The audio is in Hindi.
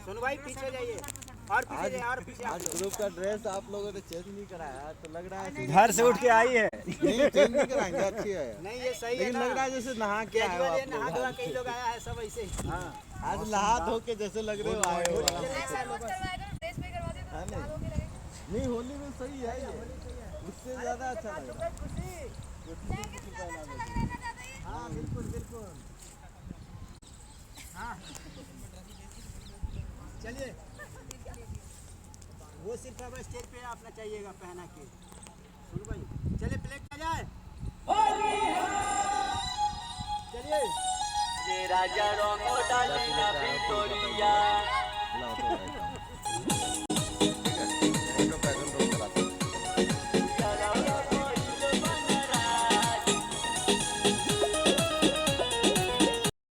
सुन भाई पीछे जाइए और पीछे जाइए और पीछे। आज ग्रुप का ड्रेस आप लोगों ने चेंज नहीं कराया तो लग रहा है घर से उठ के आई है। नहीं चेंज नहीं कराएंगे, अच्छी है नहीं ये सही है लेकिन ना, लग रहा है जैसे नहा के आए हो आप नहा लोग। धोआ कई लोग आया है सब ऐसे ही। हाँ आज नहा धो के जैसे लग रहे हो आए हो। नहीं होली में सही है ये, उससे ज्यादा अच्छा लग रहा है। हाँ बिल्कुल बिल्कुल। हाँ चलिए वो सिर्फ अब स्टेज पे अपना चाहिएगा पहना के। सुन भाई चलिए प्लेट आ जाए। चलिए ये राजा रंग डाली ना भितोरिया।